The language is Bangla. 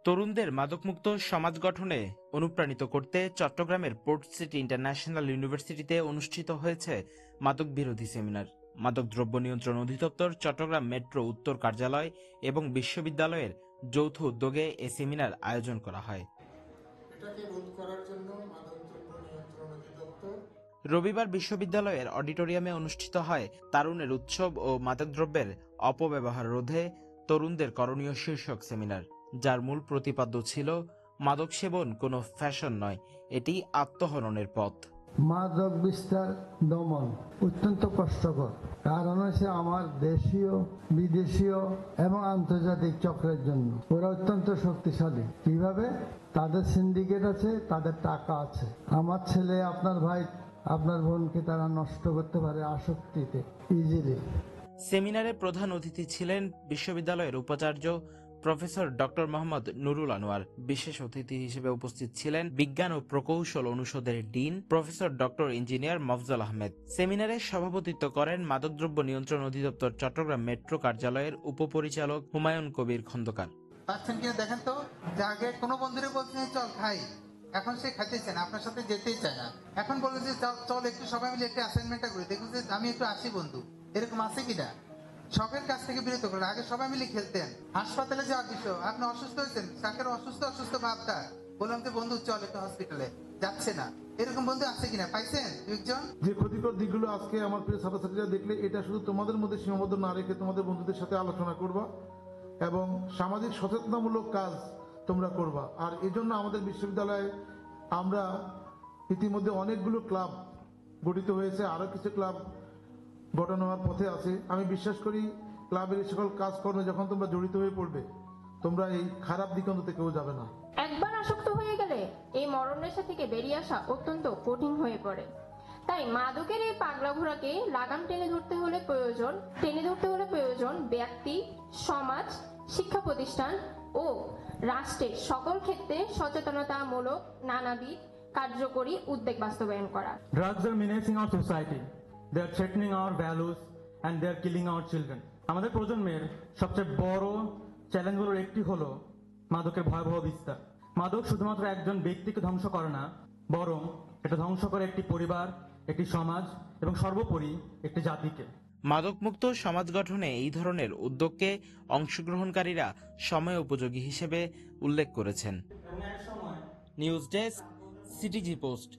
তরুণদের মাদকমুক্ত সমাজ গঠনে অনুপ্রাণিত করতে চট্টগ্রামের পোর্ট সিটি ইন্টারন্যাশনাল ইউনিভার্সিটিতে অনুষ্ঠিত হয়েছে মাদক বিরোধী সেমিনার। মাদকদ্রব্য নিয়ন্ত্রণ অধিদপ্তর, চট্টগ্রাম মেট্রো উত্তর কার্যালয় এবং বিশ্ববিদ্যালয়ের যৌথ উদ্যোগে এ সেমিনার আয়োজন করা হয়। রবিবার বিশ্ববিদ্যালয়ের অডিটোরিয়ামে অনুষ্ঠিত হয় তারুণের উৎসব ও মাদকদ্রব্যের অপব্যবহার রোধে তরুণদের করণীয় শীর্ষক সেমিনার, যার মূল প্রতিপাদ্য ছিল মাদক সেবন কোনো ফ্যাশন নয়, এটি আত্মহননের পথ। মাদক বিস্তার দমন অত্যন্ত কষ্টকর, কারণ হচ্ছে আমার দেশীয়, বিদেশীয় এবং আন্তর্জাতিক চক্রের জন্য ওরা অত্যন্ত শক্তিশালী। কিভাবে? তাদের সিন্ডিকেট আছে, তাদের টাকা আছে। আমার ছেলে, আপনার ভাই, আপনার বোনকে তারা নষ্ট করতে পারে আসক্তিতে ইজিলি। সেমিনারে প্রধান অতিথি ছিলেন বিশ্ববিদ্যালয়ের উপাচার্য প্রফেসর ডক্টর মোহাম্মদ নুরুল আনোয়ার। বিশেষ অতিথি হিসেবে উপস্থিত ছিলেন বিজ্ঞান ও প্রকৌশল অনুষদের dean professor doctor engineer Mofazzal Ahmed. সেমিনারে সভাপতিত্ব করেন মাদকদ্রব্য নিয়ন্ত্রণ অধিদপ্তর চট্টগ্রাম মেট্রো কার্যালয়ের উপপরিচালক হুমায়ুন কবির খন্দকার। পাচ্ছেন কিনা দেখেন তো, যে আগে কোনো বন্ধুরে বলছেন চল খাই, এখন সে খাইতেছে না, আপনার সাথে যেতেই চায় না। এখন বলে যে চল একটু সবাই মিলে একটা অ্যাসাইনমেন্টটা করি, দেখুন যে আমি একটু আসি বন্ধু, এরকম আছে কিনা। শখের কাছ থেকে বিরত করেন। আগে সবাই মিলে খেলতেন। হাসপাতালে যাওয়ার বিষয়, আপনি অসুস্থ হয়েছেন, শাকের অসুস্থ ভাবটা, বললাম যে বন্ধু চল একটু হসপিটালে, যাচ্ছে না। এরকম বন্ধু আছে কিনা, পাইছেন একজন? যে ক্ষতিকর দিকগুলো আজকে আমার প্রিয় ছাত্রছাত্রীরা দেখলে, এটা শুধু তোমাদের মধ্যে সীমাবদ্ধ না রেখে তোমাদের বন্ধুদের সাথে আলোচনা করবা এবং সামাজিক সচেতনামূলক কাজ তোমরা করবা। আর এজন্য আমাদের বিশ্ববিদ্যালয়ে আমরা ইতিমধ্যে অনেকগুলো ক্লাব গঠিত হয়েছে, আরো কিছু ক্লাব গঠন হওয়ার পথে আছে। আমি বিশ্বাস করি ক্লাবের এই সকল কাজকর্মে যখন তোমরা জড়িত হয়ে পড়বে, তোমরা এই খারাপ দিক অন্তত কেউ যাবে না। একবার আসক্ত হয়ে গেলে এই মরণরেখা থেকে বেরিয়ে আসা অত্যন্ত কঠিন হয়ে পড়ে। তাই মাদকের এই পাগলা ঘোড়াকে লাগাম টেনে ধরতে হলে প্রয়োজন ব্যক্তি, সমাজ, শিক্ষা প্রতিষ্ঠান ও রাষ্ট্রের সকল ক্ষেত্রে সচেতনতামূলক নানাবিধ কার্যকরী উদ্যোগ বাস্তবায়ন করা। Drugs are menacing our society. They are threatening our values and they are killing our children. আমাদের প্রজন্মের সবচেয়ে বড় চ্যালেঞ্জগুলোর একটি হলো মাদকের ভয়াবহ বিস্তার। মাদক শুধুমাত্র একজন ব্যক্তিকে ধ্বংস করে না, বরং এটা ধ্বংস করে একটি পরিবার, একটি সমাজ এবং সর্বোপরি একটি জাতিকে। মাদকমুক্ত সমাজ গঠনে এই ধরনের উদ্যোগকে অংশগ্রহণকারীরা সময় উপযোগী হিসেবে উল্লেখ করেছেন। News desk, CTG post.